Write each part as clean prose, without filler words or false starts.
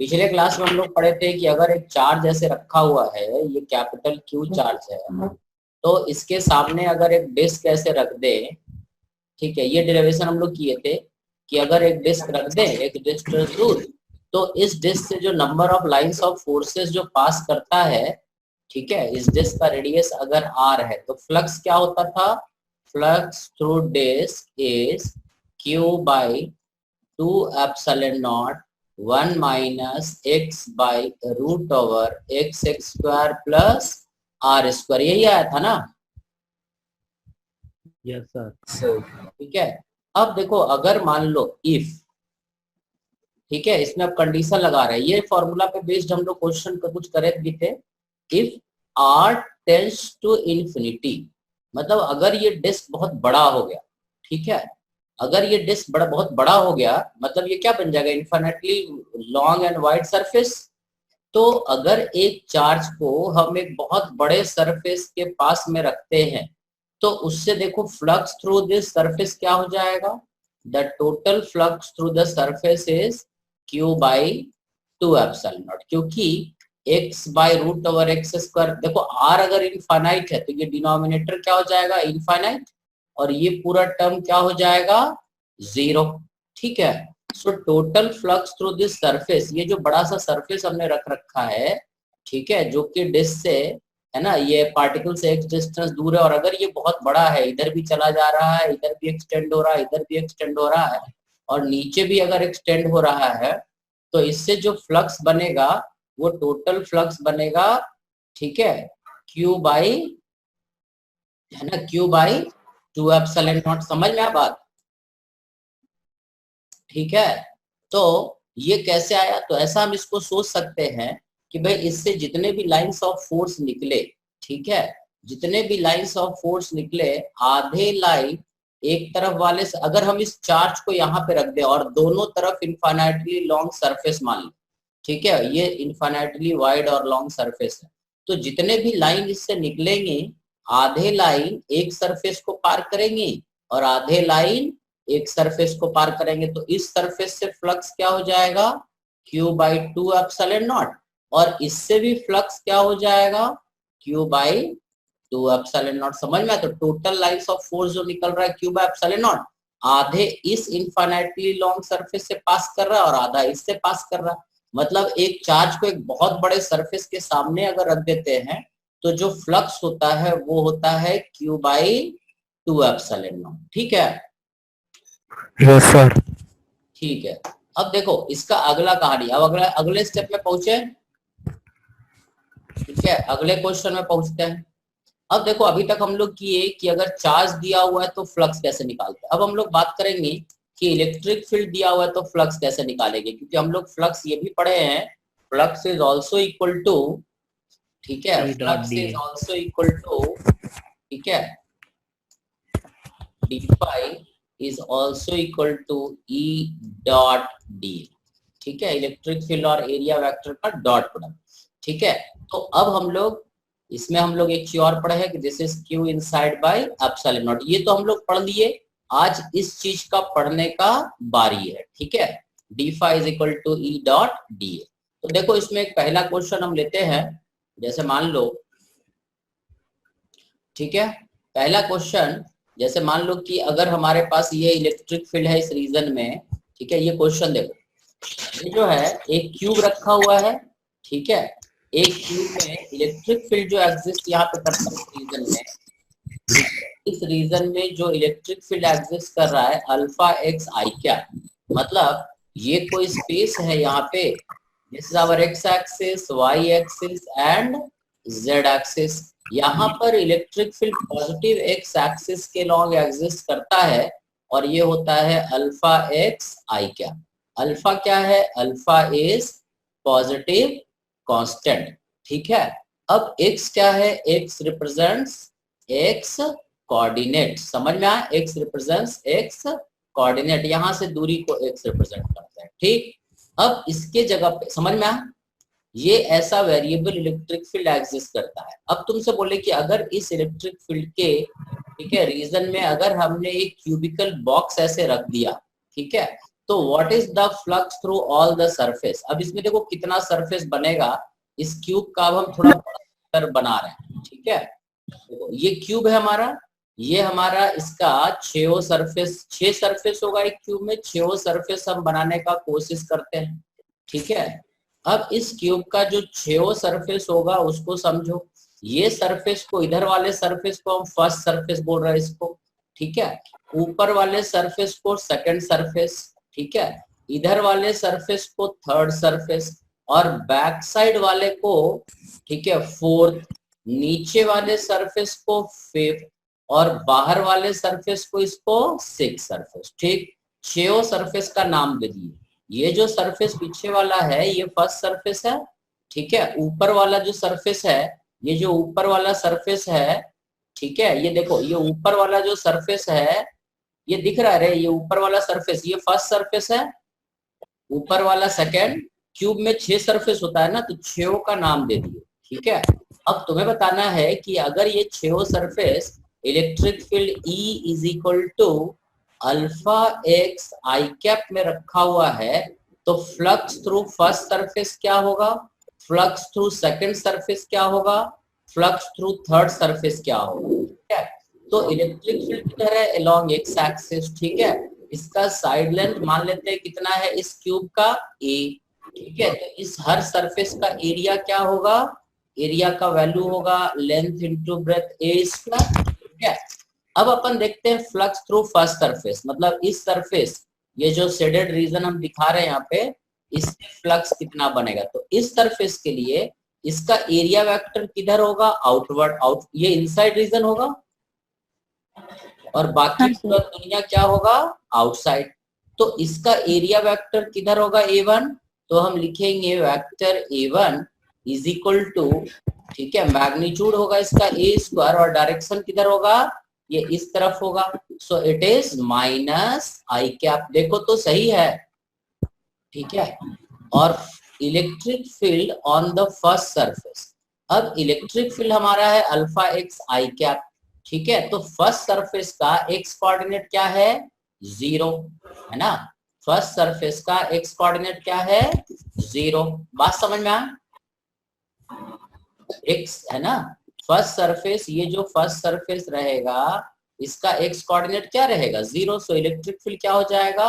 पिछले क्लास में हम लोग पढ़े थे कि अगर एक चार्ज ऐसे रखा हुआ है, ये कैपिटल क्यू चार्ज है, तो इसके सामने अगर एक डिस्क ऐसे रख दे, ठीक है, ये डेरिवेशन हम लोग किए थे कि अगर एक डिस्क रख दे, एक डिस्क दूर, तो इस डिस्क से जो number of lines of forces जो पास करता है, ठीक है, इस डिस्क का रेडियस अगर आर है, तो फ्लक्स क्या होता था, flux through disc is Q by 2 epsilon not 1 minus X by root over X square plus R square, यही आया था ना। Yes sir. ठीक है, अब देखो अगर मान लो इफ, ठीक है, इसमें अब कंडीशन लगा रहे हैं, ये फॉर्मूला पे बेस्ड हम लोग क्वेश्चन का कुछ करे भी थे। If R tends to infinity, मतलब अगर ये डिस्क बहुत बड़ा हो गया, ठीक है, अगर ये डिस्क बहुत बड़ा हो गया, मतलब ये क्या बन जाएगा, infinitely long and wide surface. तो अगर एक चार्ज को हम एक बहुत बड़े सरफेस के पास में रखते हैं, तो उससे देखो फ्लक्स थ्रू दिस सरफेस क्या हो जाएगा, the total flux through the surface is Q by 2 epsilon not, क्योंकि x by root over X square, देखो r अगर इनफाइनाइट है तो ये डिनोमिनेटर क्या हो जाएगा, इनफाइनाइट, और ये पूरा टर्म क्या हो जाएगा, 0। ठीक है, so total flux through this surface, ये जो बड़ा सा सरफेस हमने रख रखा है, ठीक है, जो कि डिस्क से है ना, ये पार्टिकल से एक डिस्टेंस दूर है, और अगर ये बहुत बड़ा है, इधर भी चला जा रहा है, इधर भी एक्सटेंड हो रहा है, इधर भी एक्सटेंड हो रहा है, और नीचे भी अगर एक्सटेंड हो रहा है, तो इससे जो फ्लक्स बनेगा वो टोटल फ्लक्स बनेगा, ठीक है, क्यू बाई, है ना, क्यू बाई 2 एप्सिलॉन नॉट। समझ में आ बात, ठीक है। तो ये कैसे आया, तो ऐसा हम इसको सोच सकते हैं कि भाई इससे जितने भी लाइंस ऑफ फोर्स निकले, ठीक है, जितने भी लाइंस ऑफ फोर्स निकले, आधे लाइन एक तरफ वाले से, अगर हम इस चार्ज को यहाँ पे रख दे और दोनों तरफ इनफाइनाइटली लॉन्ग सरफेस मान लें, ठीक है, ये इनफाइनाइटली वाइड और लॉन्ग सरफेस है, तो जितने भी लाइन इससे निकलेंगे, आधे लाइन एक सरफेस को पार करेंगे और आधे लाइन एक सरफेस को पार करेंगे, तो इस सरफेस से फ्लक्स क्या हो जाएगा, क्यू बाई 2 एप्सिलॉन नॉट, और इससे भी फ्लक्स क्या हो जाएगा, क्यू बाई 2 एप्सिलॉन नॉट। समझ में आया, तो टोटल लाइंस ऑफ फोर्स जो निकल रहा है क्यू बाई एप्सिलॉन नॉट, आधे इस इनफाइनाइटली लॉन्ग सरफेस से पास कर रहा है और आधा इससे पास कर रहा है, मतलब एक चार्ज को एक बहुत बड़े सरफेस के सामने अगर रख देते हैं, तो जो फ्लक्स होता है वो होता है क्यू बाई 2 एप्सिलॉन नॉट। ठीक है, यस सर। ठीक है, अब देखो इसका अगला कहानी, अब अगले स्टेप में पहुंचे, ठीक है, अगले क्वेश्चन में पहुंचते हैं। अब देखो अभी तक हम लोग किए कि अगर चार्ज दिया हुआ है तो फ्लक्स कैसे निकालते हैं, अब हम लोग बात करेंगे कि इलेक्ट्रिक फील्ड दिया हुआ है तो फ्लक्स कैसे निकालेंगे, क्योंकि हम लोग फ्लक्स ये भी पढ़े हैं, flux is also equal to, ठीक है, flux is also equal to, ठीक है, D phi is also equal to E dot D, ठीक है, इलेक्ट्रिक फील्ड और एरिया वेक्टर का डॉट प्रोडक्ट। ठीक है, तो अब हम लोग इसमें हम लोग एक चीज और पढ़े हैं कि this is Q inside by epsilon not, ये तो हम लोग पढ़ लिए, आज इस चीज का पढ़ने का बारी है। ठीक है, D phi is equal to E dot D A. तो देखो इसमें एक पहला क्वेश्चन हम लेते हैं, जैसे मान लो, ठीक है, पहला क्वेश्चन, जैसे मान लो कि अगर हमारे पास ये इलेक्ट्रिक फील्ड है इस रीजन में, ठीक है, ये क्वेश्चन देखो, ये जो है एक क्यूब रखा हुआ है, ठीक है, एक क्यूब में इलेक्ट्रिक फील्ड जो एग्जिस्ट यहाँ पे करता है इस रीजन में, इस रीजन में जो इलेक्ट्रिक फील्ड एग्जिस्ट कर रहा है अल्फा एक्स आई क्या, मतलब ये कोई स्पेस है यहाँ पे, this is our X axis, Y axis and Z axis, यहाँ पर electric field positive X axis के लॉन्ग एग्जिस्ट करता है, और ये होता है अल्फा एक्स आई क्या। अल्फा क्या है, अल्फा इज पॉजिटिव कांस्टेंट। ठीक है, अब x क्या है, x रिप्रेजेंट्स x कोऑर्डिनेट, समझ में आया, x रिप्रेजेंट्स x कोऑर्डिनेट, यहां से दूरी को x रिप्रेजेंट करता है। ठीक, अब इसके जगह पे समझ में आया, ये ऐसा वेरिएबल इलेक्ट्रिक फील्ड एग्जिस्ट करता है। अब तुमसे बोले कि अगर इस इलेक्ट्रिक फील्ड के, ठीक है, रीजन में अगर हमने एक क्यूबिकल बॉक्स ऐसे रख दिया, ठीक है, तो what is the flux through all the surface. अब इसमें देखो कितना सरफेस बनेगा इस क्यूब का, अब हम थोड़ा बड़ा बना रहे हैं, ठीक है। देखो ये क्यूब है हमारा, ये हमारा इसका 6 सरफेस होगा एक क्यूब में, 6 सरफेस हम बनाने का कोशिश करते हैं, ठीक है। अब इस क्यूब का जो 6 सरफेस होगा उसको समझो, ये सरफेस को, इधर वाले सरफेस को हम फर्स्ट सरफेस बोल रहे हैं इसको, ठीक है। ऊपर वाले सरफेस को सेकंड सरफेस, ठीक है। इधर वाले सरफेस को थर्ड सरफेस, और बैक साइड वाले को, ठीक है, फोर्थ, नीचे वाले सरफेस को फिफ्थ, और बाहर वाले सरफेस को इसको सिक्स सरफेस, ठीक। 6 सरफेस का नाम दे दिए। ये जो सरफेस पीछे वाला है ये फर्स्ट सरफेस है, ठीक है। ऊपर वाला जो सरफेस है, ये जो ऊपर वाला सरफेस है, ठीक है, ये देखो ये ऊपर वाला जो सरफेस है, ये दिख रहा है, ये ऊपर वाला सरफेस ये फर्स्ट सरफेस है, ऊपर वाला सेकंड। क्यूब में 6 सरफेस होता है ना, तो 6 का नाम दे दिए, ठीक है। अब तुम्हें बताना है कि अगर ये 6 surface electric field E is equal to alpha X I cap में रखा हुआ है, तो फ्लक्स थ्रू फर्स्ट सरफेस क्या होगा, फ्लक्स थ्रू सेकंड सरफेस क्या होगा, फ्लक्स थ्रू थर्ड सरफेस क्या होगा, ठीक है। तो इलेक्ट्रिक फील्ड किधर है, अलोंग एक्स एक्सिस, ठीक है। इसका साइड लेंथ मान लेते हैं कितना है इस क्यूब का, A, ठीक है। तो इस हर सरफेस का एरिया क्या होगा, एरिया का वैल्यू होगा length into breadth A square, ठीक है। अब अपन देखते हैं फ्लक्स थ्रू फर्स्ट सरफेस, मतलब इस सरफेस, ये जो शेडेड रीजन हम दिखा रहे हैं यहाँ पे, इससे फ्लक्स कितना बनेगा। तो इस सरफेस के लिए इसका एरिया वेक्टर किधर होगा, आउटवर्ड, ये इनसाइड रीजन होगा, और बाकी पूरा दुनिया क्या होगा, आउटसाइड। तो इसका एरिया वेक्टर किधर होगा, A1, तो हम लिखेंगे vector A1 is equal to, ठीक है, मैग्नीट्यूड होगा इसका A स्क्वायर, और डायरेक्शन किधर होगा, ये इस तरफ होगा, so it is minus I cap. देखो तो सही है, ठीक है। और electric field on the first surface, अब इलेक्ट्रिक फील्ड हमारा है अल्फा एक्स आई कैप, ठीक है। तो फर्स्ट सरफेस का एक्स कोऑर्डिनेट क्या है, 0, है ना। फर्स्ट सरफेस का एक्स कोऑर्डिनेट क्या है, 0। बात समझ में आया, एक्स है ना, फर्स्ट सरफेस, ये जो फर्स्ट सरफेस रहेगा इसका एक्स कोऑर्डिनेट क्या रहेगा, 0। सो इलेक्ट्रिक फील्ड क्या हो जाएगा,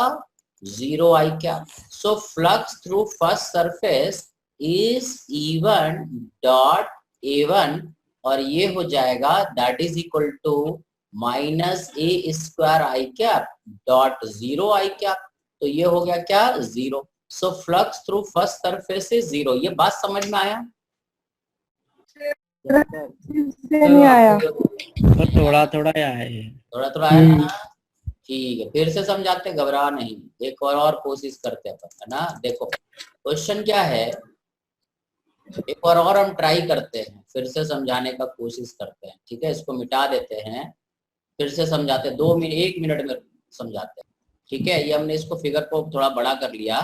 0 i cap. So flux through first surface is E1 dot A1, और ये हो जाएगा that is equal to minus A square i cap dot 0 i cap. तो ये हो गया क्या, 0। So flux through first surface is 0। ये बात समझ में आया, नहीं आया, थोड़ा थोड़ा आया है, थोड़ा थोड़ा आया ना, ठीक है। फिर से समझाते, घबरा नहीं, एक और कोशिश करते हैं, है ना। देखो क्वेश्चन क्या है, एक और हम ट्राई करते हैं, फिर से समझाने का कोशिश करते हैं, ठीक है। इसको मिटा देते हैं, फिर से समझाते हैं, 1 मिनट में समझाते हैं, ठीक है। ये हमने इसको फिगर को थोड़ा बड़ा कर लिया,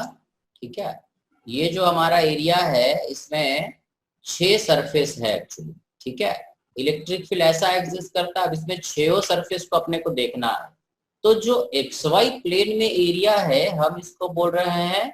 ठीक है। ये जो हमारा एरिया है इसमें 6 सरफेस है एक्चुअली, ठीक है। इलेक्ट्रिक फील्ड ऐसा एग्जिस्ट करता है, अब इसमें 6 सरफेस को अपने को देखना है। तो जो XY प्लेन में एरिया है हम इसको बोल रहे हैं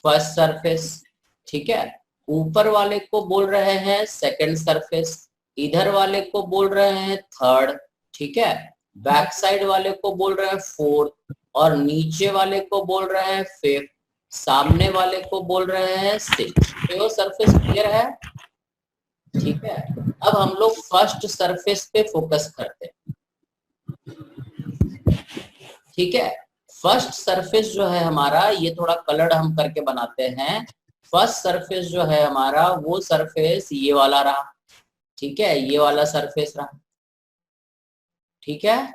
फर्स्ट सरफेस, ठीक है। ऊपर वाले को बोल रहे हैं सेकंड सरफेस, इधर वाले को बोल रहे हैं थर्ड, ठीक है। बैक साइड वाले को बोल रहे हैं फोर्थ, और नीचे वाले को बोल रहे हैं फिफ्थ, सामने वाले को बोल रहे हैं सिक्स। तो सरफेस क्लियर है, ठीक है। अब हम लोग फर्स्ट सरफेस पे फोकस करते हैं, ठीक है। फर्स्ट सरफेस जो है हमारा, ये थोड़ा कलर्ड हम करके बनाते हैं। फर्स्ट सरफेस जो है हमारा, वो सरफेस ये वाला रहा, ठीक है, ये वाला सरफेस रहा, ठीक है।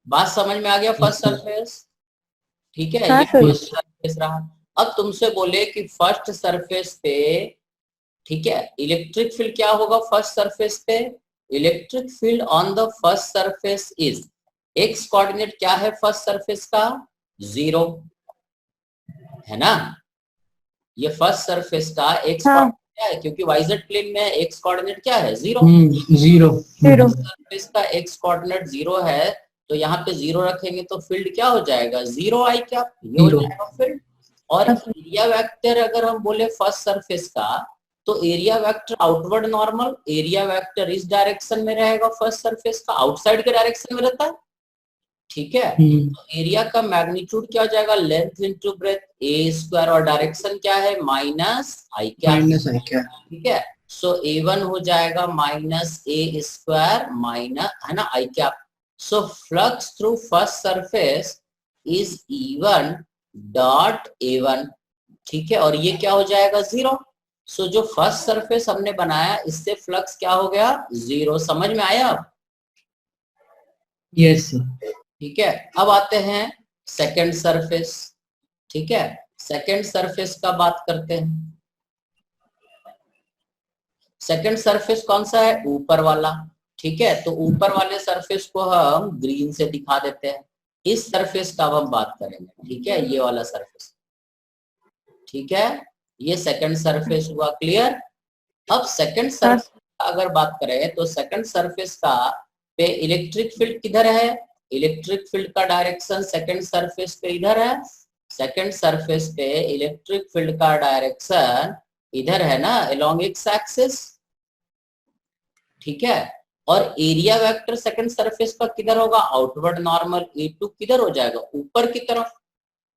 बात समझ में आ गया, फर्स्ट सरफेस, ठीक है, ये फर्स्ट सरफेस रहा। अब तुमसे बोले कि फर्स्ट सरफेस पे, ठीक है, इलेक्ट्रिक फील्ड क्या होगा फर्स्ट सरफेस पे, electric field on the first surface is, x coordinate क्या है फर्स्ट सरफेस का, 0, है ना। ये फर्स्ट सरफेस का एक्स कोऑर्डिनेट क्या है, क्योंकि वाईजेड प्लेन में एक्स कोऑर्डिनेट क्या है, 0। 0 सरफेस का एक्स कोऑर्डिनेट 0 है, तो यहाँ पे 0 रखेंगे तो फील्ड क्या हो जाएगा, 0 आई कैप, ये हो जाएगा फील्ड। और एरिया वेक्टर अगर हम बोले फर्स्ट सरफेस का, तो area vector outward normal, area vector इस डायरेक्शन में रहेगा, फर्स्ट सरफेस का आउटसाइड के डायरेक्शन में रहता है, ठीक है। तो एरिया का मैग्नीट्यूड क्या हो जाएगा, लेंथ इंटू ब्रेथ, ए स्क्वायर, और डायरेक्शन क्या है, माइनस आई कैप, ठीक है। सो A1 हो जाएगा माइनस ए स्क्वायर माइनस, है ना, i cap. So flux through first surface is E1 dot A1, ठीक है, और ये क्या हो जाएगा, 0। सो जो फर्स्ट सरफेस हमने बनाया इससे फ्लक्स क्या हो गया, 0। समझ में आया अब? यस, ठीक है। अब आते हैं सेकंड सरफेस, ठीक है। सेकंड सरफेस का बात करते हैं। सेकंड सरफेस कौन सा है, ऊपर वाला, ठीक है। तो ऊपर वाले सरफेस को हम ग्रीन से दिखा देते हैं। इस सरफेस का अब हम बात करेंगे, ठीक है, ये वाला सरफेस, ठीक है। ये सेकंड सरफेस हुआ, क्लियर। अब सेकंड सरफेस का अगर बात करें तो सेकंड सरफेस का पे इलेक्ट्रिक फील्ड किधर है, इलेक्ट्रिक फील्ड का डायरेक्शन सेकंड सरफेस पे इधर है, सेकंड सरफेस पे इलेक्ट्रिक फील्ड का डायरेक्शन इधर है ना, अलोंग एक्स एक्सिस, ठीक है। और एरिया वेक्टर सेकंड सरफेस का किधर होगा, आउटवर्ड नॉर्मल, A2 किधर हो जाएगा, ऊपर की तरफ,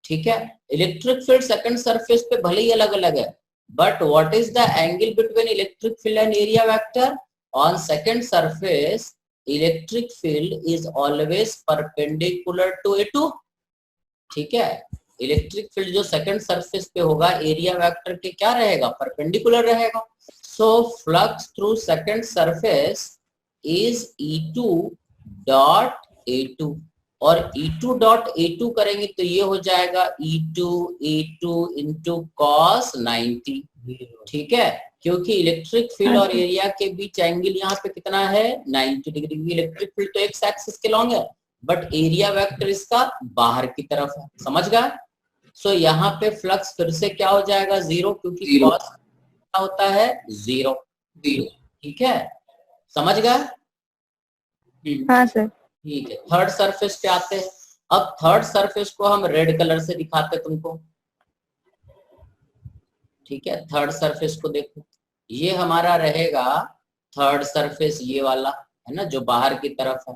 ठीक है। इलेक्ट्रिक फील्ड सेकंड सरफेस पे भले ही अलग अलग है, but what is the angle between electric field and area vector, on second surface electric field is always perpendicular to A2, ठीक है। इलेक्ट्रिक फील्ड जो सेकंड सरफेस पे होगा एरिया वेक्टर के क्या रहेगा, परपेंडिकुलर रहेगा। So flux through second surface is E2 dot A2, और E2 डॉट A2 करेंगे तो ये हो जाएगा E2 A2 इंटू कॉस 90, ठीक है। क्योंकि इलेक्ट्रिक फील्ड और एरिया के बीच एंगल यहाँ पे कितना है, 90 डिग्री। इलेक्ट्रिक फील्ड तो एक्स एक्सिस के लॉन्ग है, बट एरिया वेक्टर इसका बाहर की तरफ है, समझ गया। सो यहाँ पे फ्लक्स फिर से क्या हो जाएगा, 0, क्योंकि कॉस क्या होता है, 0, ठीक है, समझ गया। हाँ सर। ठीक है, थर्ड सरफेस पे आते हैं। अब थर्ड सरफेस को हम रेड कलर से दिखाते तुमको, ठीक है। थर्ड सरफेस को देखो, ये हमारा रहेगा थर्ड सरफेस, ये वाला है ना जो बाहर की तरफ है,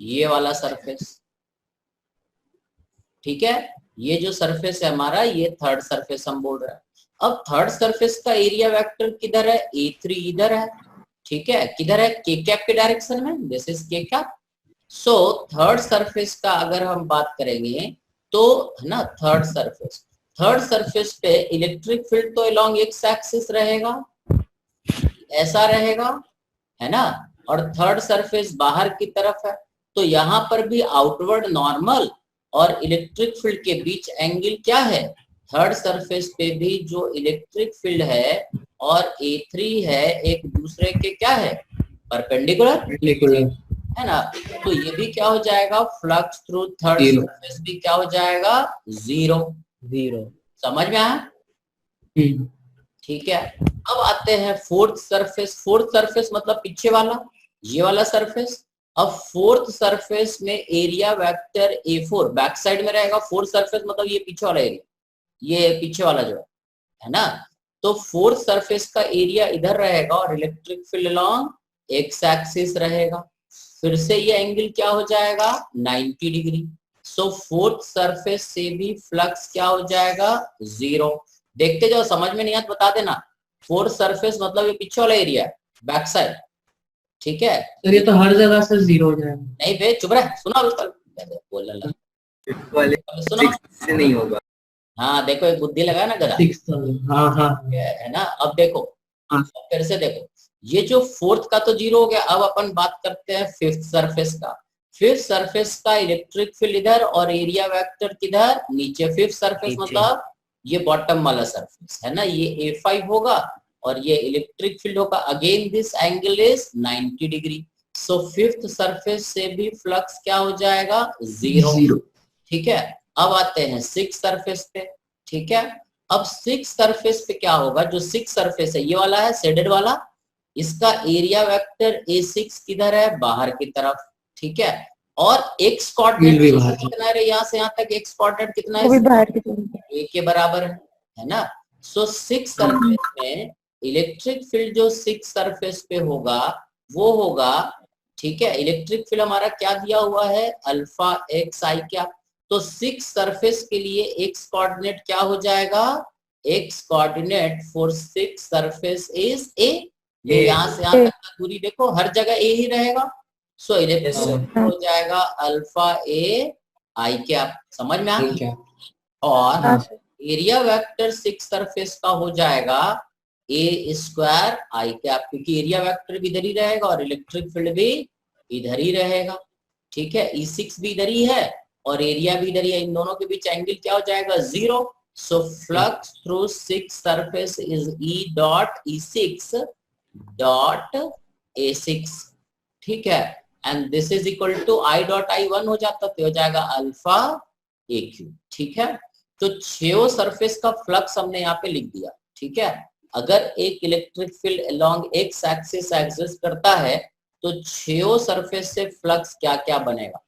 ये वाला सरफेस, ठीक है। ये जो सरफेस है हमारा, ये थर्ड सरफेस हम बोल रहे हैं। अब थर्ड सरफेस का एरिया वेक्टर किधर है, A3 इधर है, ठीक है। किधर है, के कैप के डायरेक्शन में, दिस इज के कैप। सो थर्ड सरफेस का अगर हम बात करेंगे तो, है ना, थर्ड सरफेस पे इलेक्ट्रिक फील्ड तो अलोंग एक्स एक्सिस रहेगा, ऐसा रहेगा, है ना। और थर्ड सरफेस बाहर की तरफ है, तो यहाँ पर भी आउटवर्ड नॉर्मल और इलेक्ट्रिक फील्ड के बीच एंगल क्या है, थर्ड सरफेस पे भी जो इलेक्ट्रिक फील्ड है और A3 है एक दूसरे के क्या है, परपेंडिकुलर, है ना। तो ये भी क्या हो जाएगा, फ्लक्स थ्रू थर्ड सरफेस भी क्या हो जाएगा, 0। समझ में आया, ठीक है। अब आते हैं फोर्थ सरफेस मतलब पीछे वाला, ये वाला सरफेस। अब फोर्थ सरफेस में area vector A4 back side में रहेगा। फोर्थ सरफेस मतलब ये पीछे वाला एरिया, ये पीछे वाला जो है ना। तो फोर्थ सरफेस का एरिया इधर रहेगा और electric field along x axis रहेगा। फिर से ये एंगल क्या हो जाएगा, 90 डिग्री। सो फोर्थ सरफेस से भी फ्लक्स क्या हो जाएगा, 0। देखते जाओ, समझ में नहीं आता बता देना। फोर्थ सरफेस मतलब ये पीछे वाला एरिया है, बैक साइड, ठीक है। तो ये तो हर जगह से 0 हो जाएगा। नहीं बे, चुप रह, सुना बोलना सुनो से नहीं होगा। हाँ देखो, एक बुद्धि लगा ना गधा, हाँ है ना। अब देखो, हाँ। फिर से देखो, ये जो फोर्थ का तो 0 हो गया। अब अपन बात करते हैं फिफ्थ सरफेस का। फिफ्थ सरफेस का इलेक्ट्रिक फील्ड इधर और एरिया वेक्टर किधर, नीचे। फिफ्थ सरफेस मतलब ये बॉटम वाला सरफेस है ना, ये A5 होगा और ये इलेक्ट्रिक फील्ड होगा। Again this angle is 90 degree. So fifth surface से भी फ्लक्स क्या हो जाएगा, 0, ठीक है। अब आते हैं सिक्स सरफेस पे, ठीक है। अब सिक्स सरफेस पे क्या होगा, जो सिक्स सरफेस है ये वाला है शेडेड वाला, इसका एरिया वेक्टर A6 किधर है, बाहर की तरफ, ठीक है। और x फील्ड भी बाहर कोऑर्डिनेट कितना है रे, यहाँ से यहाँ तक x कोऑर्डिनेट कितना वो भी है, बाहर की तरफ। a के बराबर है ना। सो 6 सरफेस में इलेक्ट्रिक फील्ड जो 6 सरफेस पे होगा वो होगा, ठीक है। इलेक्ट्रिक फील्ड हमारा क्या दिया हुआ है, अल्फा एक्स आई क्या। तो 6 सरफेस के लिए x कोऑर्डिनेट क्या हो जाएगा, x coordinate for 6 surface is a। ये यहाँ से यहाँ तक का दूरी देखो हर जगह a ही रहेगा। सो इलेक्ट्रिक हो जाएगा अल्फा ए आई कैप, समझ में आ गया। और हाँ सर। एरिया वेक्टर 6 सरफेस का हो जाएगा a स्क्वायर आई कैप, क्योंकि एरिया वेक्टर भी इधर ही रहेगा और इलेक्ट्रिक फील्ड भी इधर ही रहेगा, ठीक है। E6 भी इधर ही है और एरिया भी इधर ही है, इन दोनों के बीच एंगल क्या हो जाएगा, 0। So flux through 6 surface is E dot E6 dot A6, ठीक है। And this is equal to I dot I1 हो जाता, तो हो जाएगा अल्फा AQ, ठीक है। तो 6 सरफेस का फ्लक्स हमने यहाँ पे लिख दिया, ठीक है। अगर एक electric field along x axis exist करता है तो 6 सरफेस से फ्लक्स क्या क्या बनेगा,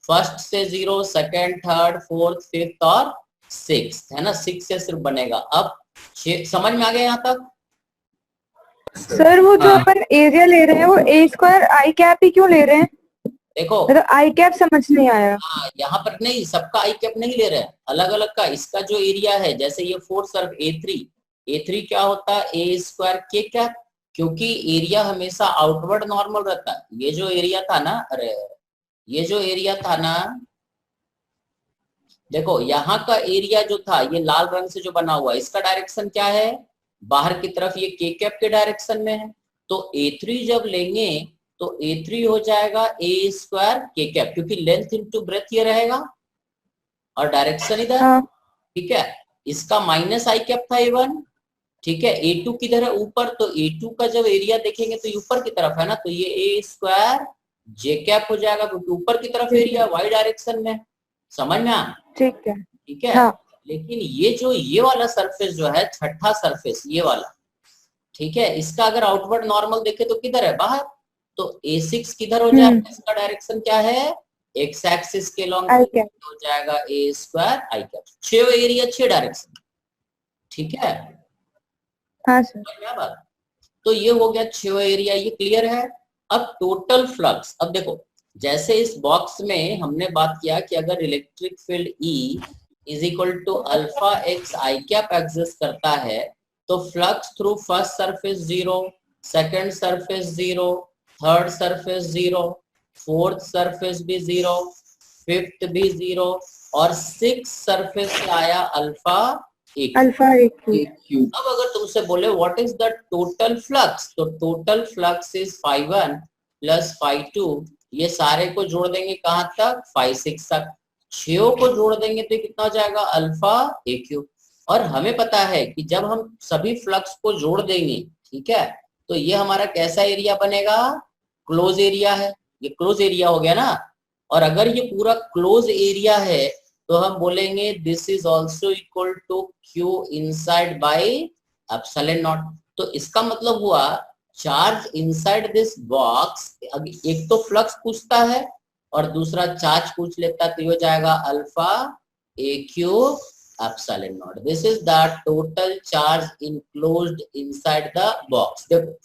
फर्स्ट से 0, सेकंड, थर्ड, फोर्थ, फिफ्थ और सिक्स्थ, है ना। 6 से सिर्फ बनेगा। अब 6 समझ में आ गया यहाँ तक। सर वो जो अपन एरिया ले रहे हैं वो a स्क्वायर आई कैप ही क्यों ले रहे हैं, देखो मतलब आई कैप समझ नहीं आया। यहाँ पर नहीं, सबका आई कैप नहीं ले रहे हैं, अलग अलग का। इसका जो एरिया है, जैसे ये 4 सर्फ A3 क्या होता है, a स्क्वायर के कैप, क्योंकि एरिया हमेशा आउटवर्ड नॉर्मल रहता है। ये जो एरिया था ना, अरे ये जो एरिया था ना, देखो यहाँ का एरिया जो था ये लाल रंग से जो बना हुआ है, इसका डायरेक्शन क्या है, बाहर की तरफ, ये के कैप के डायरेक्शन में है। तो A3 जब लेंगे तो A3 हो जाएगा a स्क्वायर के कैप, क्योंकि लेंथ इनटू ब्रेथ ये रहेगा और डायरेक्शन इधर, हाँ। ठीक है। इसका माइनस आई कैप था A1, ठीक है। A2 किधर है, ऊपर, तो A2 का जब एरिया देखेंगे तो ऊपर की तरफ है ना, तो ये a स्क्वायर जे कैप हो जाएगा, क्योंकि ऊपर की तरफ एरिया y डायरेक्शन में, समझ में आ, ठीक है। ठीक है। हाँ। लेकिन ये वाला सरफेस जो है, छठा सरफेस ये वाला, ठीक है, इसका अगर आउटवर्ड नॉर्मल देखे तो किधर है, बाहर। तो A6 किधर हो जाएगा, इसका डायरेक्शन क्या है, एक्स एक्सिस के लॉन्ग हो जाएगा a square i cap. 6 area 6 direction, ठीक है। हाँ सर। क्या बात, तो ये हो गया 6 एरिया, ये क्लियर है। अब टोटल फ्लक्स, अब देखो जैसे इस बॉक्स में हमने बात किया कि अगर electric field E is equal to alpha X I cap exist करता है तो flux through first surface 0, second surface 0, third surface 0, fourth surface भी 0, फिफ्थ भी 0 और 6 सरफेस से आया अल्फा अल्फा AQ। अब अगर तुमसे बोले what is the total flux, तो टोटल फ्लक्स इज φ1 प्लस φ2, ये सारे को जोड़ देंगे कहाँ तक, φ6 तक। 6 को जोड़ देंगे तो कितना हो जाएगा, अल्फा AQ। और हमें पता है कि जब हम सभी फ्लक्स को जोड़ देंगे, ठीक है, तो ये हमारा कैसा एरिया बनेगा, क्लोज एरिया है, ये क्लोज एरिया हो गया ना। और अगर ये पूरा क्लोज एरिया है तो हम बोलेंगे this is also equal to Q inside by epsilon not. तो इसका मतलब हुआ चार्ज इनसाइड दिस बॉक्स, एक तो फ्लक्स पूछता है और दूसरा चार्ज पूछ लेता, तो ये हो जाएगा alpha AQ epsilon not. This is the total charge enclosed inside the box. देखो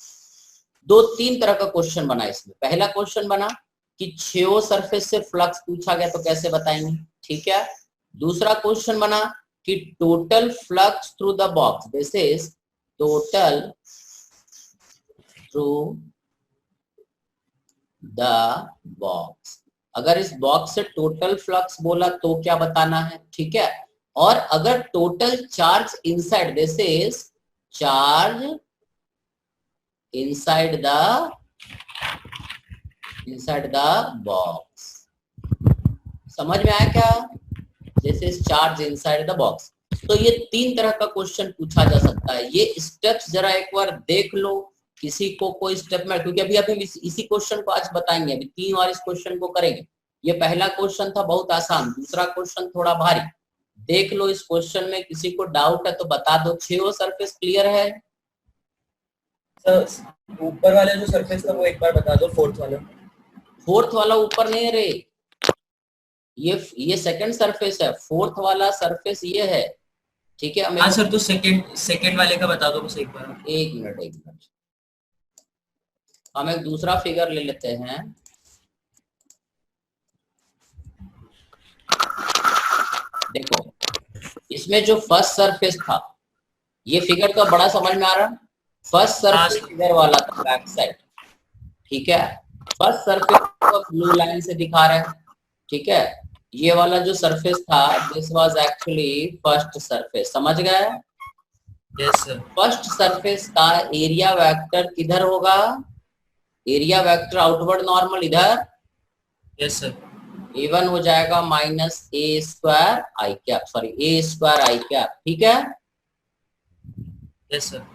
2-3 तरह का क्वेश्चन बना इसमें। पहला क्वेश्चन बना कि 6 सरफेस से फ्लक्स पूछा गया तो कैसे बताएंगे, ठीक है। दूसरा क्वेश्चन बना कि total flux through the box, this is total through the box. अगर इस बॉक्स से टोटल फ्लक्स बोला तो क्या बताना है, ठीक है। और अगर total charge inside, this is charge inside the box, समझ में आया क्या, this is charge inside the box. तो ये 3 तरह का क्वेश्चन पूछा जा सकता है। ये स्टेप्स जरा एक बार देख लो, किसी को कोई स्टेप में, क्योंकि अभी अभी इसी क्वेश्चन को आज बताएंगे, अभी 3 और इस क्वेश्चन को करेंगे। ये पहला क्वेश्चन था बहुत आसान, दूसरा क्वेश्चन थोड़ा भारी। देख लो इस क्वेश्चन में किसी को डाउट है तो बता दो। 6 सरफेस क्लियर है, ऊपर वाले जो सरफेस था वो एक बार बता दो, फोर्थ वाला ऊपर नहीं रे, ये सेकंड सरफेस है, फोर्थ वाला सरफेस ये है, ठीक है। हमें हाँ सर, तो सेकंड वाले का बता दो बस एक बार। एक मिनट हम एक दूसरा फिगर ले लेते हैं। देखो इसमें जो फर्स्ट सरफेस था, ये फिगर तो बड़ा समझ में आ रहा है। फर्स्ट सरफेस इधर वाला था बैक साइड, ठीक है। फर्स्ट सरफेस को ब्लू लाइन से दिखा रहे हैं, ठीक है। ये वाला जो सरफेस था this was actually first surface, समझ गए? Yes sir. फर्स्ट सरफेस का एरिया वेक्टर किधर होगा? एरिया वेक्टर आउटवर्ड नॉर्मल इधर, यस सर। A1 हो जाएगा minus A square i cap, sorry A square i cap, ठीक है। Yes sir.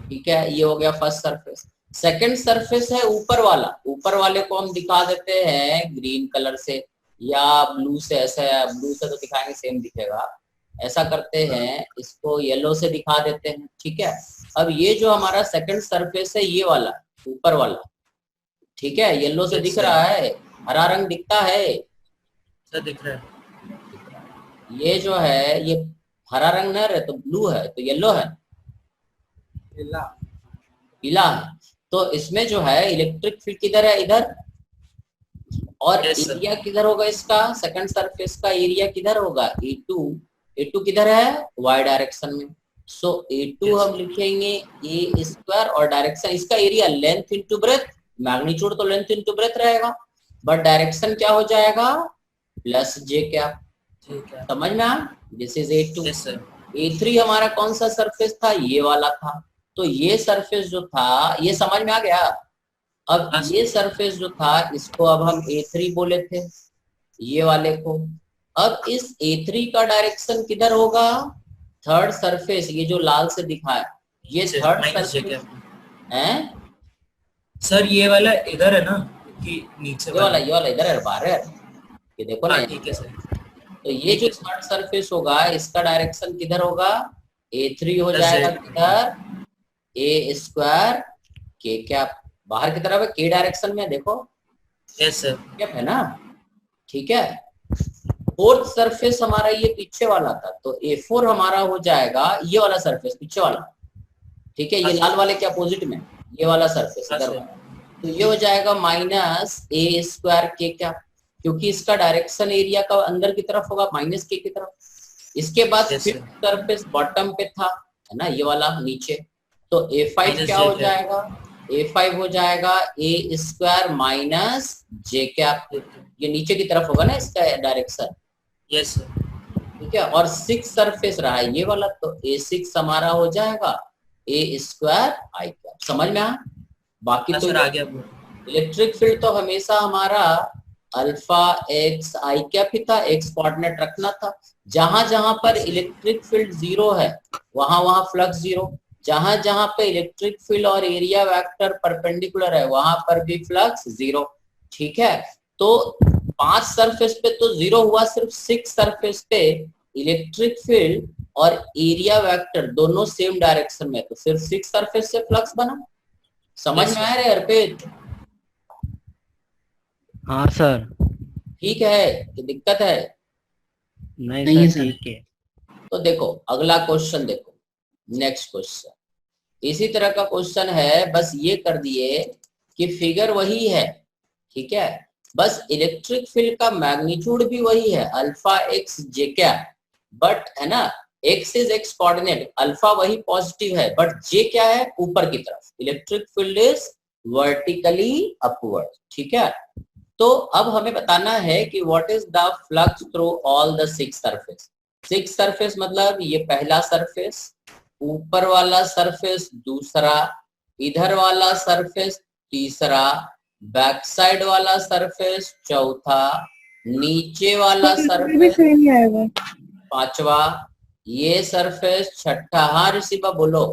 ठीक है, ये हो गया फर्स्ट सरफेस। सेकंड सरफेस है ऊपर वाला, ऊपर वाले को हम दिखा देते हैं ग्रीन कलर से या ब्लू से, ऐसे ब्लू से तो दिखाएंगे सेम दिखेगा, ऐसा करते हैं इसको येलो से दिखा देते हैं, ठीक है। अब ये जो हमारा सेकंड सरफेस है ये वाला ऊपर वाला, ठीक है, येलो से दिख रहा है, हरा रंग दिखता है सर, दिख रहा है। ये जो है ये हरा रंग नहीं है तो ब्लू है, तो येलो है, पीला है। तो इसमें जो है इलेक्ट्रिक फील्ड किधर है? इधर। और एरिया किधर होगा इसका? सेकंड सरफेस का एरिया किधर होगा? A2 किधर है? y डायरेक्शन में। सो A2 हम लिखेंगे a स्क्वायर और डायरेक्शन इसका area length into breath, magnitude तो लेंथ इंटू ब्रेथ रहेगा, बट डायरेक्शन क्या हो जाएगा? प्लस जे कैप, समझ में? This is A2। A3 हमारा कौन सा सरफेस था? ये वाला था। तो ये सरफेस जो था, ये समझ में आ गया? अब ये सरफेस जो था इसको अब हम A3 बोले थे, ये वाले को। अब इस A3 का डायरेक्शन किधर होगा? थर्ड सरफेस, ये जो लाल से दिखा है ये थर्ड सरफेस है सर। ये वाला इधर है ना कि नीचे? ये वाला इधर है, बाहर है, ये देखो ना। ठीक है सर। तो ये जो थर्ड सरफेस होगा इसका डायरेक्शन किधर होगा? A3 हो जाएगा किधर? ए स्क्वायर के कैप, बाहर की तरफ है, के डायरेक्शन में देखो। Yes sir. कैप है ना, ठीक है। फोर्थ सरफेस हमारा ये पीछे वाला था, तो A4 हमारा हो जाएगा ये वाला सरफेस पीछे वाला, ठीक है। ये लाल वाले के अपोजिट में ये वाला सरफेस इधर वाला, तो ये हो जाएगा माइनस ए स्क्वायर के कैप, क्योंकि इसका डायरेक्शन एरिया का अंदर की तरफ होगा, माइनस के की तरफ। इसके बाद फिफ्थ सरफेस बॉटम पे था, है ना, ये वाला नीचे, तो A5 क्या हो जाएगा? A5 हो जाएगा ए स्क्वायर माइनस जे कैप, ये नीचे की तरफ होगा ना इसका डायरेक्शन। Yes sir. ठीक है, और 6 सरफेस रहा है ये वाला, तो A6 हमारा हो जाएगा ए स्क्वायर आई कैप, समझ में आ? बाकी तो आ गया। इलेक्ट्रिक फील्ड तो हमेशा हमारा अल्फा एक्स आई कैप ही था, एक्स कोऑर्डिनेट रखना था। जहां जहां पर इलेक्ट्रिक फील्ड जीरो है वहां वहां फ्लक्स जीरो, जहां जहां पे इलेक्ट्रिक फील्ड और एरिया वेक्टर परपेंडिकुलर है वहां पर भी फ्लक्स जीरो, ठीक है। तो 5 सरफेस पे तो जीरो हुआ, सिर्फ 6 सरफेस पे इलेक्ट्रिक फील्ड और एरिया वेक्टर दोनों सेम डायरेक्शन में, तो सिर्फ 6 सरफेस से फ्लक्स बना। समझ में आया रे अर्पित? हाँ सर। ठीक है कि दिक्कत है? नहीं सर, ठीक है। तो देखो अगला क्वेश्चन, देखो नेक्स्ट क्वेश्चन इसी तरह का क्वेश्चन है, बस ये कर दिए कि फिगर वही है, ठीक है, बस इलेक्ट्रिक फील्ड का मैग्नीट्यूड भी वही है, alpha x J cap, but है ना, x is x coordinate, alpha वही पॉजिटिव है, बट जे क्या है? ऊपर की तरफ। Electric field is vertically upward, ठीक है। तो अब हमें बताना है कि what is the flux through all the 6 surface. 6 surface मतलब ये पहला सरफेस, ऊपर वाला सरफेस दूसरा, इधर वाला सरफेस तीसरा, बैक साइड वाला सरफेस चौथा, नीचे वाला सरफेस पांचवा, ये सरफेस छठा। हाँ ऋषिबा बोलो।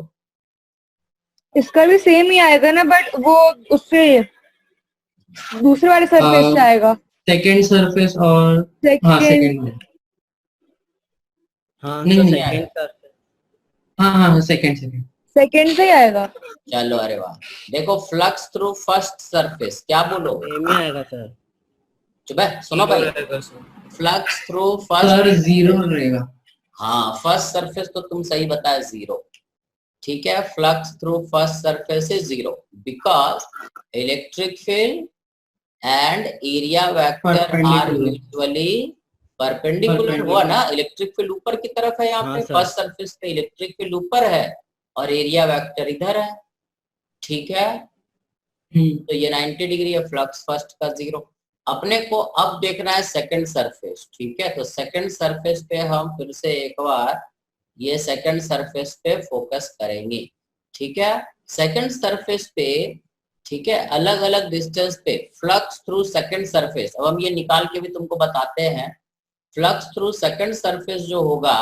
इसका भी सेम ही आएगा ना, बट वो उससे दूसरे वाले सरफेस से आएगा। सेकंड सरफेस और सेकंड सेकंड से ही आएगा। चलो अरे वाह, देखो फ्लक्स थ्रू फर्स्ट सरफेस क्या बोलो? सेम ही आएगा सर। चुप है, सुनो भाई। Flux through sir first, zero रहेगा। हाँ फर्स्ट सरफेस तो तुम सही बताया जीरो, ठीक है। Flux through first surface is zero because electric field and area vector are Perpendicular. Mutually perpendicular हुआ ना। इलेक्ट्रिक फील्ड ऊपर की तरफ है, यहाँ हाँ, पे सर। फर्स्ट सरफेस पे इलेक्ट्रिक फील्ड ऊपर है और एरिया वेक्टर इधर है, ठीक है। तो ये 90 डिग्री है, फ्लक्स फर्स्ट का जीरो। अपने को अब देखना है सेकंड सरफेस, ठीक है। तो सेकंड सरफेस पे हम फिर से एक बार ये सेकंड सरफेस पे फोकस करेंगे, ठीक है। सेकंड सरफेस पे, ठीक है, अलग अलग डिस्टेंस पे फ्लक्स थ्रू सेकंड सरफेस, अब हम ये निकाल के भी तुमको बताते हैं। फ्लक्स थ्रू सेकंड सरफेस जो होगा,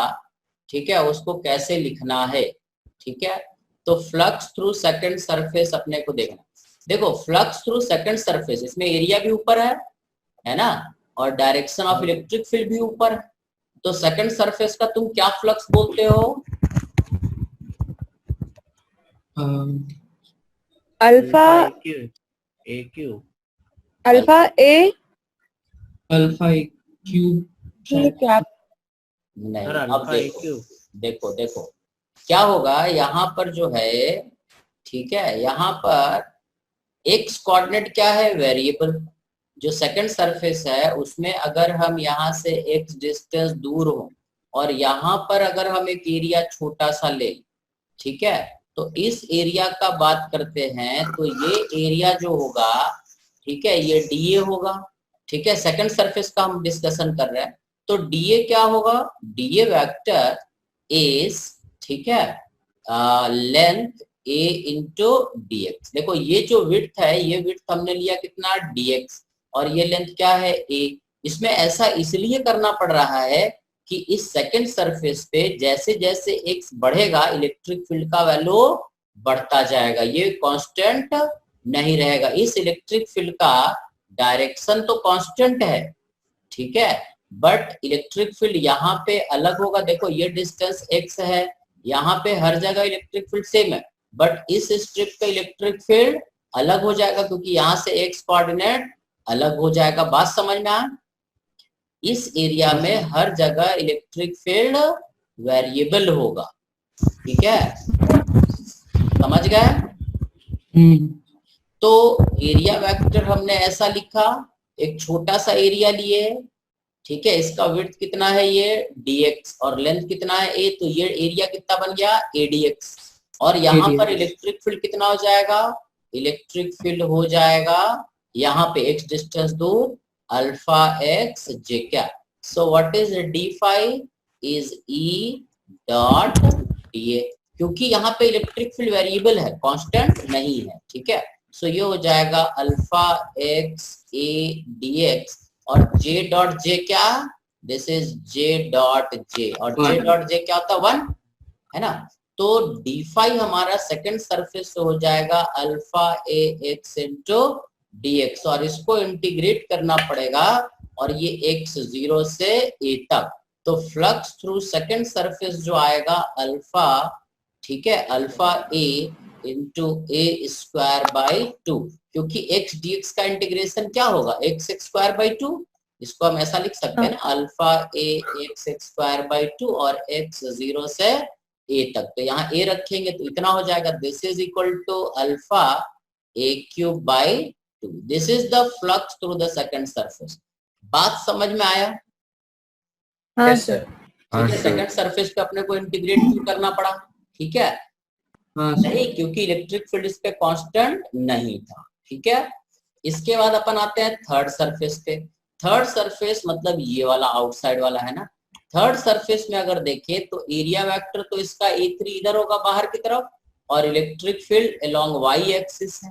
ठीक है, उसको कैसे लिखना है, ठीक है। तो फ्लक्स थ्रू सेकंड सरफेस अपने को देखना, देखो फ्लक्स थ्रू सेकंड सरफेस, इसमें एरिया भी ऊपर है ना, और डायरेक्शन ऑफ इलेक्ट्रिक फील्ड भी ऊपर है। तो सेकंड सरफेस का तुम क्या फ्लक्स बोलते हो? अल्फा ए क्यू अल्फा ए अल्फा ए क्यूब क्या? नहीं, सर अब अल्फा ए देखो क्यू। देखो देखो क्या होगा यहाँ पर जो है, ठीक है, यहाँ पर एक्स कोऑर्डिनेट क्या है? वेरिएबल। जो सेकंड सरफेस है उसमें अगर हम यहाँ से एक्स डिस्टेंस दूर हो और यहाँ पर अगर हम एक एरिया छोटा सा ले, ठीक है, तो इस एरिया का बात करते हैं तो ये एरिया जो होगा, ठीक है, ये डीए होगा, ठीक है। सेकंड सरफेस का हम डिस्कशन कर रहे हैं, तो डीए क्या होगा? डीए वेक्टर इज, ठीक है, लेंथ ए इंटू डीएक्स। देखो ये जो विड्थ है, ये विड्थ हमने लिया कितना? डीएक्स, और ये लेंथ क्या है? ए। इसमें ऐसा इसलिए करना पड़ रहा है कि इस सेकंड सरफेस पे जैसे जैसे एक्स बढ़ेगा इलेक्ट्रिक फील्ड का वैल्यू बढ़ता जाएगा, ये कांस्टेंट नहीं रहेगा। इस इलेक्ट्रिक फील्ड का डायरेक्शन तो कांस्टेंट है, ठीक है, बट इलेक्ट्रिक फील्ड यहाँ पे अलग होगा। देखो ये डिस्टेंस एक्स है, यहाँ पे हर जगह इलेक्ट्रिक फील्ड सेम है, बट इस स्ट्रिप का इलेक्ट्रिक फील्ड अलग हो जाएगा क्योंकि यहाँ से एक्स कोऑर्डिनेट अलग हो जाएगा। बात समझ में आया? इस एरिया में हर जगह इलेक्ट्रिक फील्ड वेरिएबल होगा, ठीक है, समझ गए? तो एरिया वेक्टर हमने ऐसा लिखा, एक छोटा सा एरिया लिए, ठीक है, इसका विड्थ कितना है? ये dx, और लेंथ कितना है? a, तो ये एरिया कितना बन गया? adx। और यहाँ पर इलेक्ट्रिक फील्ड कितना हो जाएगा? इलेक्ट्रिक फील्ड हो जाएगा यहाँ पे x डिस्टेंस दूर अल्फा x j क्या। So what is d phi? Is e dot da, क्योंकि यहाँ पे इलेक्ट्रिक फील्ड वेरिएबल है, कांस्टेंट नहीं है, ठीक है। सो ये हो जाएगा अल्फा x a dx, और j डॉट j क्या? This is j dot j, और j डॉट j क्या होता है? 1, है ना। तो d फाई हमारा सेकंड सरफेस से हो जाएगा alpha a x into dx, और इसको इंटीग्रेट करना पड़ेगा, और ये x 0 से a तक। तो फ्लक्स थ्रू सेकंड सरफेस जो आएगा अल्फा, ठीक है, alpha a into a square by 2, क्योंकि x dx का इंटीग्रेशन क्या होगा? x square by 2। इसको हम ऐसा लिख सकते हैं ना, alpha a x square by 2 और x 0 से a तक। तो यहाँ a रखेंगे तो इतना हो जाएगा, this is equal to alpha a cube by 2। This is the flux through the second surface. बात समझ में आया? हाँ सर। ठीक है, सेकंड सरफेस पे अपने को इंटीग्रेट क्यों करना पड़ा? ठीक है, नहीं, क्योंकि इलेक्ट्रिक फील्ड इस पे कांस्टेंट नहीं था, ठीक है। इसके बाद अपन आते हैं थर्ड सरफेस पे। थर्ड सरफेस मतलब ये वाला आउटसाइड वाला है ना। थर्ड सरफेस में अगर देखें तो एरिया वेक्टर तो इसका A3 इधर होगा बाहर की तरफ, और electric field along y axis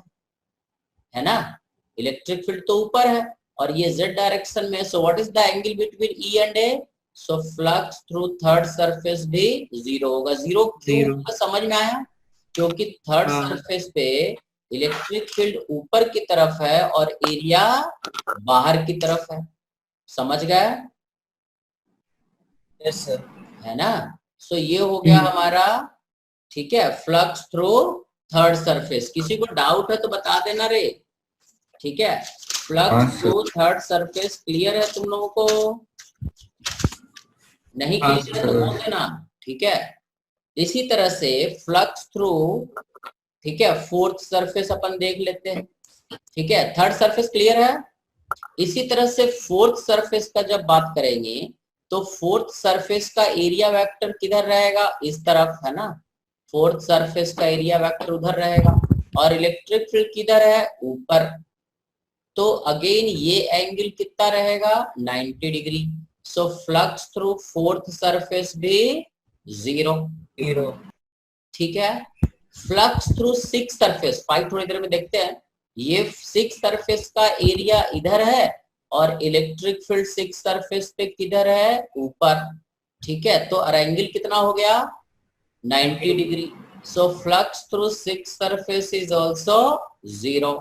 है ना। इलेक्ट्रिक फील्ड तो ऊपर है और ये z डायरेक्शन में। सो what is the angle between E and A? So flux through third surface भी 0 होगा। 0 क्यों? समझ में आया? क्योंकि थर्ड सरफेस पे इलेक्ट्रिक फील्ड ऊपर की तरफ है और एरिया बाहर की तरफ है। समझ गए? Yes sir. है ना। सो ये हो गया हमारा, ठीक है, फ्लक्स थ्रू थर्ड सरफेस। किसी को डाउट है तो बता देना रे, ठीक है। Flux through third surface clear है तुम लोगों को? नहीं हाँ, क्लियर तो बोल देना, ठीक है। इसी तरह से फ्लक्स थ्रू, ठीक है, फोर्थ सरफेस अपन देख लेते हैं, ठीक है। थर्ड सरफेस क्लियर है। इसी तरह से फोर्थ सरफेस का जब बात करेंगे तो फोर्थ सरफेस का एरिया वेक्टर किधर रहेगा, इस तरफ है ना, फोर्थ सरफेस का एरिया वेक्टर उधर रहेगा, और इलेक्ट्रिक फील्ड किधर है, ऊपर। तो अगेन ये एंगल कितना रहेगा, 90 डिग्री। सो फ्लक्स थ्रू फोर्थ सरफेस भी 0, ठीक है। फ्लक्स थ्रू सिक्स सरफेस, 5 थोड़ी देर में देखते हैं। ये सिक्स सरफेस का एरिया इधर है और इलेक्ट्रिक फील्ड सिक्स सरफेस पे किधर है, ऊपर, ठीक है। तो एंगल कितना हो गया, 90 degree. So flux through six surface is also 0।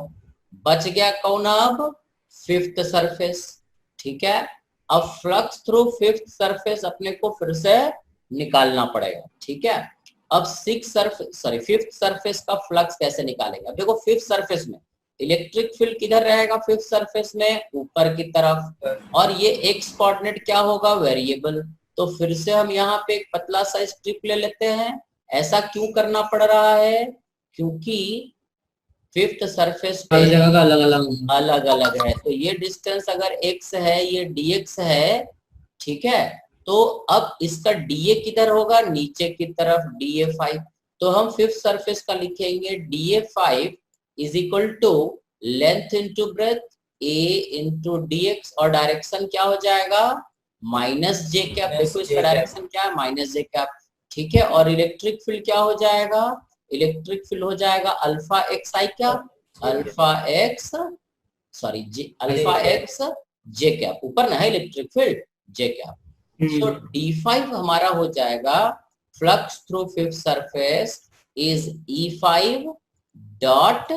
बच गया कौन, अब फिफ्थ सरफेस, ठीक है। अब फ्लक्स थ्रू फिफ्थ सरफेस अपने को फिर से निकालना पड़ेगा, ठीक है। अब फिफ्थ सरफेस का फ्लक्स कैसे निकालेंगे। अब देखो फिफ्थ सरफेस में इलेक्ट्रिक फील्ड किधर रहेगा, फिफ्थ सरफेस में ऊपर की तरफ, और ये एक्स कोऑर्डिनेट क्या होगा, वेरिएबल। तो फिर से हम यहाँ पे एक पतला सा स्ट्रिप ले लेते हैं। ऐसा क्यों करना पड़ रहा है, क्योंकि फिफ्थ सरफेस पे हर जगह का अलग अलग अलग अलग है। तो ये डिस्टेंस अगर x है, ये dx है, ठीक है। तो अब इसका dA किधर होगा, नीचे की तरफ, dA5। तो हम फिफ्थ सरफेस का लिखेंगे dA5 is equal to length into breadth a into dx, और डायरेक्शन क्या हो जाएगा, माइनस जे कैप। देखो इसका डायरेक्शन क्या है, माइनस जे कैप, ठीक है। और इलेक्ट्रिक फील्ड क्या हो जाएगा, इलेक्ट्रिक फील्ड हो जाएगा अल्फा एक्स आई, क्या, अल्फा एक्स, अल्फा एक्स जे कैप, ऊपर ना है इलेक्ट्रिक फील्ड, जे कैप। सो D5 हमारा हो जाएगा flux through fifth surface is E5 dot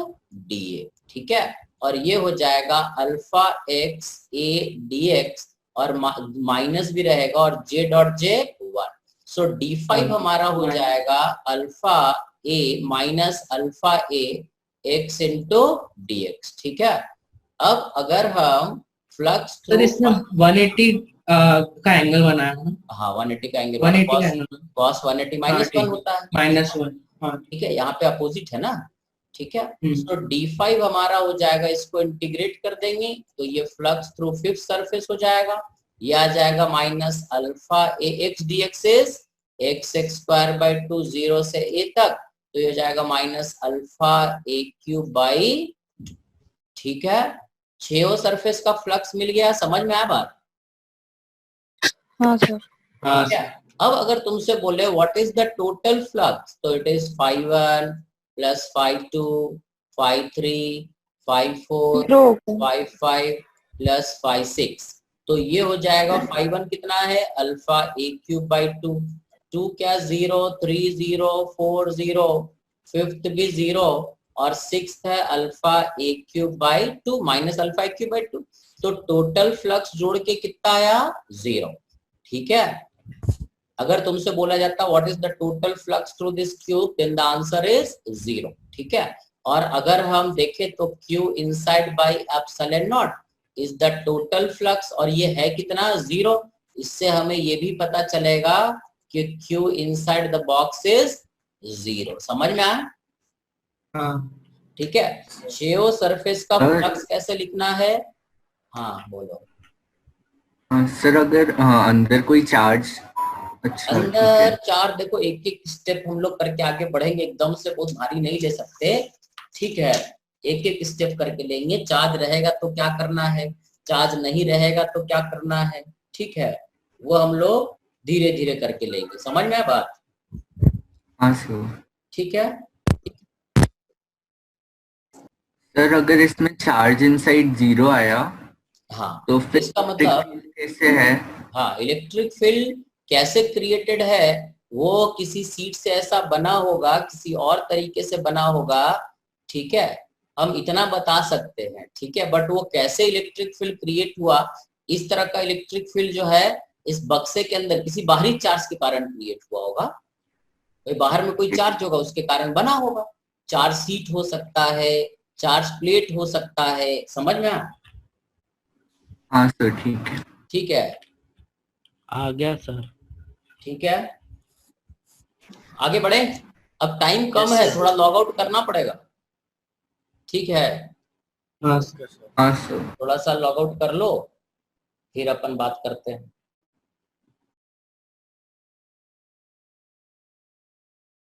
DA, ठीक है। और ये हो जाएगा अल्फा एक्स ए dx, और माइनस भी रहेगा, और J डॉट J 1। सो D5 हमारा हो जाएगा अल्फा ए माइनस अल्फा ए एक्स इंटू dx, ठीक है। अब अगर हम फ्लक्स सर इसमें 180 का एंगल बनाया है ना, हाँ 180 का एंगल, 180 का एंगल, cos 180 माइनस 1 होता है, -1, हाँ ठीक है। यहाँ पे अपोजिट है ना, ठीक है। हम्म। तो D5 हमारा हो जाएगा, इसको इंटीग्रेट कर देंगे तो ये फ्लक्स थ्रू फिफ्थ सरफेस हो जाएगा। ये आ जाएगा minus alpha A x D x is x² 0 से a तक, तो ये हो जाएगा minus alpha A cube by, ठीक है। छो सरफेस का फ्लक्स मिल गया, समझ में आया बात, हाँ सर। हाँ ठीक है। अब अगर तुमसे बोले what is the total flux, तो इट इज 5(1) प्लस 5(2) 5(3) 5(4) 5(5) प्लस 5(6). तो ये हो जाएगा 5(1) कितना है, अल्फा ए क्यूब बाई 2, 2 क्या 0, 3 0 4 0, फिफ्थ भी 0, और सिक्स्थ है alpha A cube by 2 minus alpha A cube by 2। तो टोटल फ्लक्स जोड़ के कितना आया, 0, ठीक है। अगर तुमसे बोला जाता what is the total flux through this cube, then the answer is 0, ठीक है। और अगर हम देखें तो Q inside by epsilon not is the total flux, और ये है कितना, 0। इससे हमें ये भी पता चलेगा कि Q inside the box is 0। समझ में आया, हाँ। ठीक है। शेओ सरफेस का फ्लक्स कैसे लिखना है, हाँ बोलो। सर अगर अंदर कोई चार्ज, अच्छा अंदर चार, देखो एक एक स्टेप हम लोग करके आगे बढ़ेंगे, एकदम से बहुत भारी नहीं ले सकते, ठीक है। एक एक स्टेप करके लेंगे। चार्ज रहेगा तो क्या करना है, चार्ज नहीं रहेगा तो क्या करना है, ठीक है। वो हम लोग धीरे धीरे करके लेंगे, समझ में आया बात, हाँ सर। ठीक है। सर अगर इसमें चार्ज इनसाइड 0 आया, हाँ तो फिर इसका मतलब कैसे है, हाँ इलेक्ट्रिक फील्ड कैसे क्रिएटेड है, वो किसी सीट से ऐसा बना होगा, किसी और तरीके से बना होगा, ठीक है। हम इतना बता सकते हैं, ठीक है। बट वो कैसे इलेक्ट्रिक फील्ड क्रिएट हुआ, इस तरह का इलेक्ट्रिक फील्ड जो है इस बक्से के अंदर किसी बाहरी चार्ज के कारण क्रिएट हुआ होगा। भाई बाहर में कोई चार्ज होगा उसके कारण बना होगा। चार्ज सीट हो सकता है, चार्ज प्लेट हो सकता है, समझ में आया, हाँ सर ठीक है। ठीक है। आ गया सर। ठीक है, आगे बढ़े। अब टाइम कम Yes, है, sir. थोड़ा लॉग आउट करना पड़ेगा। ठीक है, हाँ हाँ सर। थोड़ा सा लॉग आउट कर लो, फिर अपन बात करते हैं।